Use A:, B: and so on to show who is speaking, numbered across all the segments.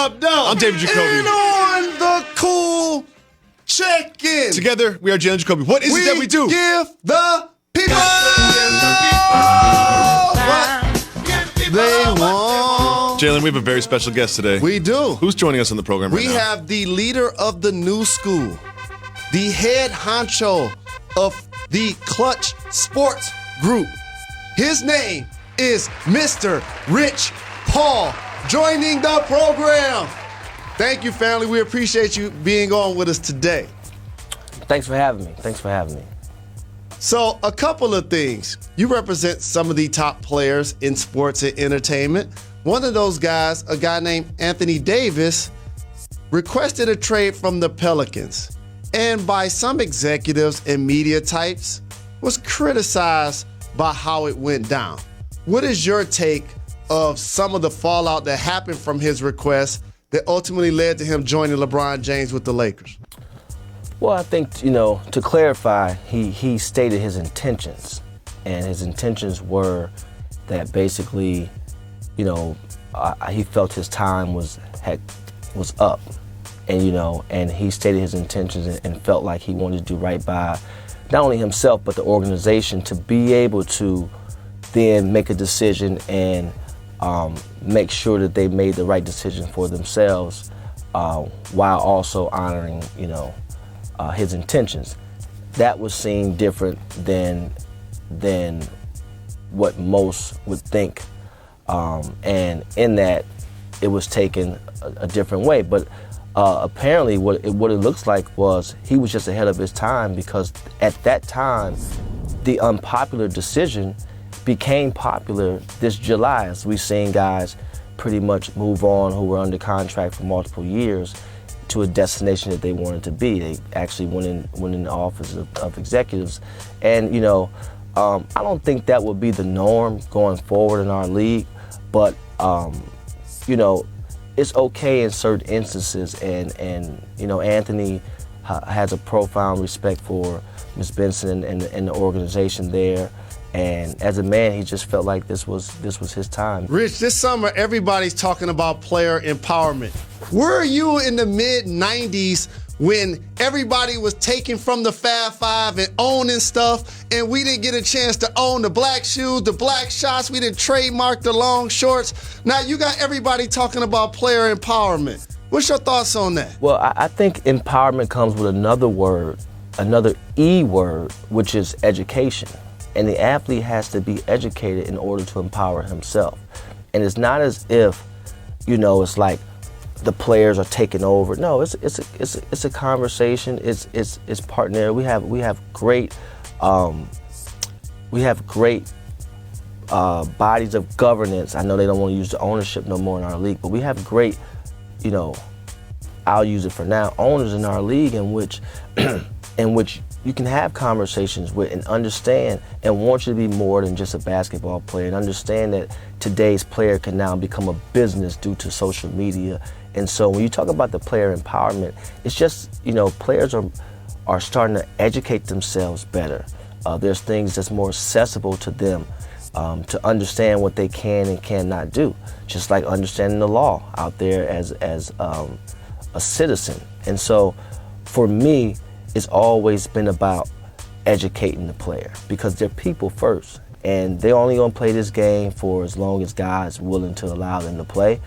A: up, though?
B: I'm David Jacoby.
A: And on the cool check-in.
B: Together, we are Jalen Jacoby. What is it that we do?
A: Give the people what they want.
B: Jalen, we have a very special guest today.
A: We do.
B: Who's joining us on the program right now?
A: We have the leader of the new school, the head honcho of the Clutch Sports Group. His name is Mr. Rich Paul, joining the program. Thank you, family. We appreciate you being on with us today.
C: Thanks for having me.
A: So, a couple of things. You represent some of the top players in sports and entertainment. One of those guys, a guy named Anthony Davis, requested a trade from the Pelicans, and by some executives and media types, was criticized by how it went down. What is your take of some of the fallout that happened from his request that ultimately led to him joining LeBron James with the Lakers?
C: Well, I think, to clarify, he stated his intentions. And his intentions were that basically, he felt his time was up. And he stated his intentions and felt like he wanted to do right by not only himself, but the organization to be able to then make a decision and make sure that they made the right decision for themselves while also honoring, his intentions. That was seen different than what most would think. And in that, it was taken a different way. But apparently what it looks like was he was just ahead of his time, because at that time, the unpopular decision became popular this July, as we've seen guys pretty much move on who were under contract for multiple years to a destination that they wanted to be. They actually went in the office of executives. And, I don't think that would be the norm going forward in our league, but, it's okay in certain instances. And Anthony has a profound respect for Ms. Benson and the organization there. And as a man, he just felt like this was his time.
A: Rich, this summer, everybody's talking about player empowerment. Where are you in the mid-'90s when everybody was taking from the Fab Five and owning stuff, and we didn't get a chance to own the black shoes, the black shots, we didn't trademark the long shorts? Now you got everybody talking about player empowerment. What's your thoughts on that?
C: Well, I think empowerment comes with another word, another E word, which is education. And the athlete has to be educated in order to empower himself. And it's not as if, it's like the players are taking over. No, it's a conversation. It's partner. We have great bodies of governance. I know they don't want to use the ownership no more in our league, but we have great, I'll use it for now, owners in our league in which you can have conversations with and understand and want you to be more than just a basketball player, and understand that today's player can now become a business due to social media. And so when you talk about the player empowerment, it's just, players are starting to educate themselves better. There's things that's more accessible to them to understand what they can and cannot do, just like understanding the law out there as a citizen. And so for me, it's always been about educating the player, because they're people first, and they're only gonna play this game for as long as God's willing to allow them to play.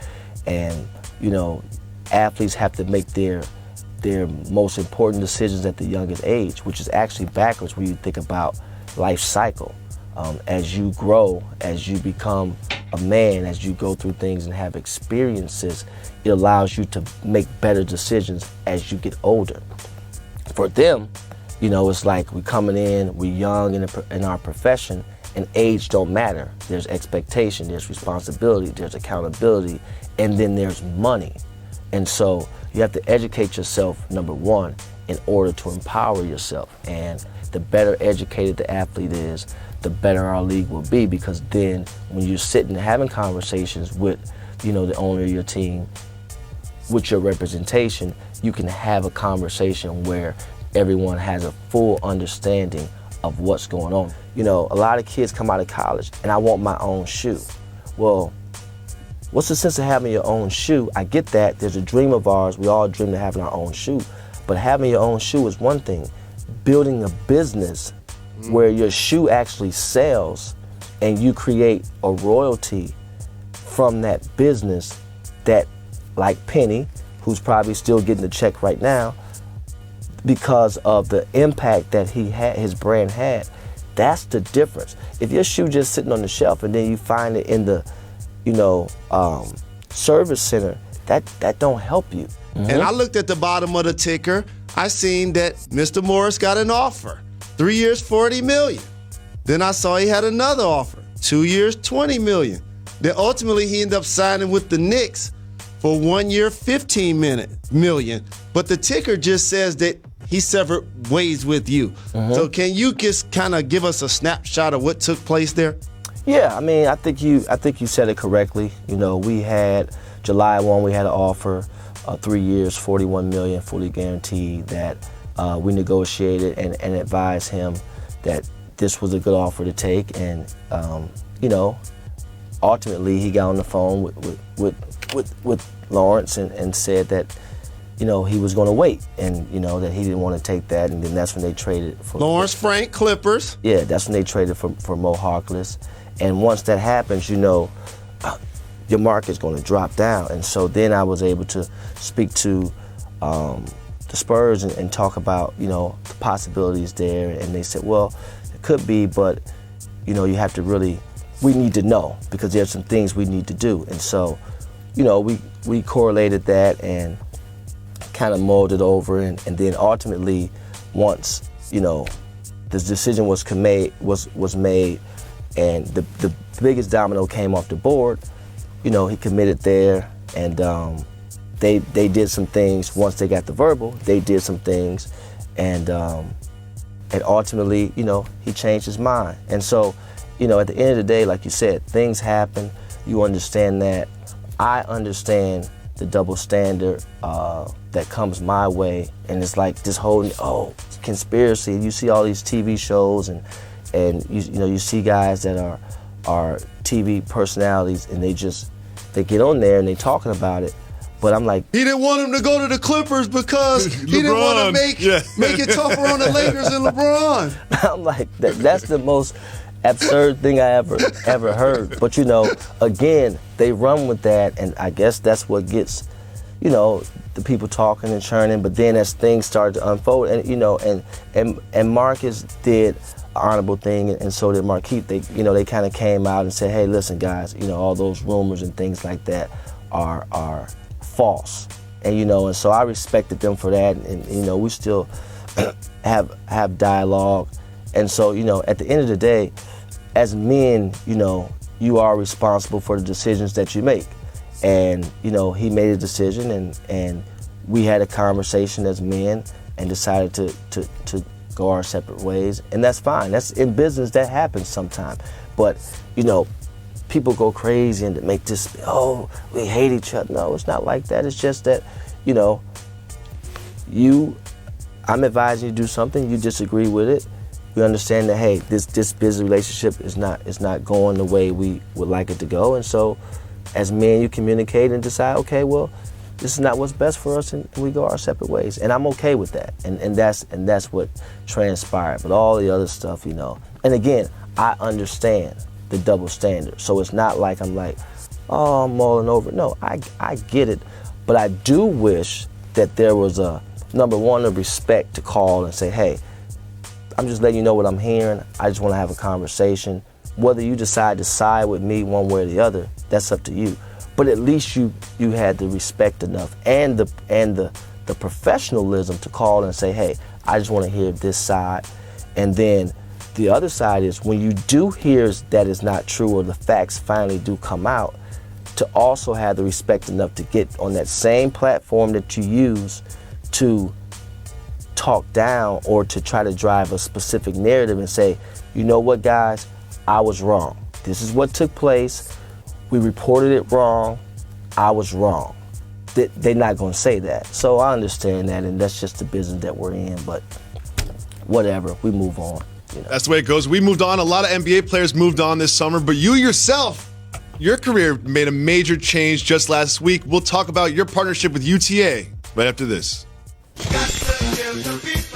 C: And athletes have to make their most important decisions at the youngest age, which is actually backwards when you think about life cycle. As you grow, as you become a man, as you go through things and have experiences, it allows you to make better decisions as you get older. For them, it's like we're coming in, we're young in our profession, and age don't matter. There's expectation, there's responsibility, there's accountability, and then there's money. And so you have to educate yourself, number one, in order to empower yourself. And the better educated the athlete is, the better our league will be, because then when you're sitting and having conversations with, the owner of your team, with your representation, you can have a conversation where everyone has a full understanding of what's going on. A lot of kids come out of college and I want my own shoe. Well, what's the sense of having your own shoe? I get that. There's a dream of ours. We all dream of having our own shoe. But having your own shoe is one thing. Building a business where your shoe actually sells and you create a royalty from that business that, like Penny, who's probably still getting a check right now because of the impact that his brand had. That's the difference. If your shoe just sitting on the shelf and then you find it in the, service center, that don't help you.
A: And I looked at the bottom of the ticker. I seen that Mr. Morris got an offer, 3 years, $40 million. Then I saw he had another offer, 2 years, $20 million. Then ultimately he ended up signing with the Knicks for 1 year, $15 million. But the ticker just says that he severed ways with you. So can you just kind of give us a snapshot of what took place there?
C: Yeah, I mean, I think you said it correctly. We had July 1, we had an offer, 3 years, $41 million, fully guaranteed, that we negotiated and advised him that this was a good offer to take. And ultimately he got on the phone with Lawrence and said that he was going to wait, and that he didn't want to take that, and then that's when they traded for
A: Lawrence Frank, Clippers.
C: Yeah, that's when they traded for Mo Harkless. And once that happens, your market's going to drop down. And so then I was able to speak to the Spurs and talk about the possibilities there, and they said, well, it could be, but you have to we need to know, because there's some things we need to do. And so we correlated that and kind of mulled it over, and then ultimately, once the decision was made, and the biggest domino came off the board, he committed there, and they did some things. Once they got the verbal, they did some things, and ultimately, he changed his mind. And so, at the end of the day, like you said, things happen. You understand that. I understand the double standard that comes my way, and it's like this whole conspiracy. You see all these TV shows, and you see guys that are TV personalities, and they get on there and they talking about it. But I'm like,
A: he didn't want him to go to the Clippers because he didn't want to make it tougher on the Lakers and LeBron.
C: I'm like, that's the most absurd thing I ever heard. But again, they run with that, and I guess that's what gets the people talking and churning. But then as things started to unfold, and Marcus did an honorable thing, and so did Marquise. They kind of came out and said, hey, listen, guys, all those rumors and things like that are false. And so I respected them for that, and we still have dialogue. And so at the end of the day, as men, you are responsible for the decisions that you make. And he made a decision, and we had a conversation as men and decided to go our separate ways, and that's fine. That's in business, that happens sometimes. But people go crazy and make this, we hate each other. No, it's not like that. It's just that I'm advising you to do something, you disagree with it. We understand that, hey, this business relationship is not going the way we would like it to go, and so as men, you communicate and decide, okay, well, this is not what's best for us, and we go our separate ways. And I'm okay with that. And that's what transpired. But all the other stuff, and again, I understand the double standard. So it's not like I'm like, I'm mulling over. No, I get it. But I do wish that there was number one, a respect to call and say, hey, I'm just letting you know what I'm hearing. I just want to have a conversation. Whether you decide to side with me one way or the other, that's up to you. But at least you had the respect enough and the professionalism to call and say, hey, I just want to hear this side. And then the other side is when you do hear that is not true, or the facts finally do come out, to also have the respect enough to get on that same platform that you use to talk down or to try to drive a specific narrative and say, you know what, guys, I was wrong. This is what took place. We reported it wrong. I was wrong. They're not going to say that. So I understand that, and that's just the business that we're in. But whatever, we move on.
B: That's the way it goes. We moved on. A lot of NBA players moved on this summer, but you yourself your career made a major change just last week. We'll talk about your partnership with UTA right after this.
D: Got to kill the beat.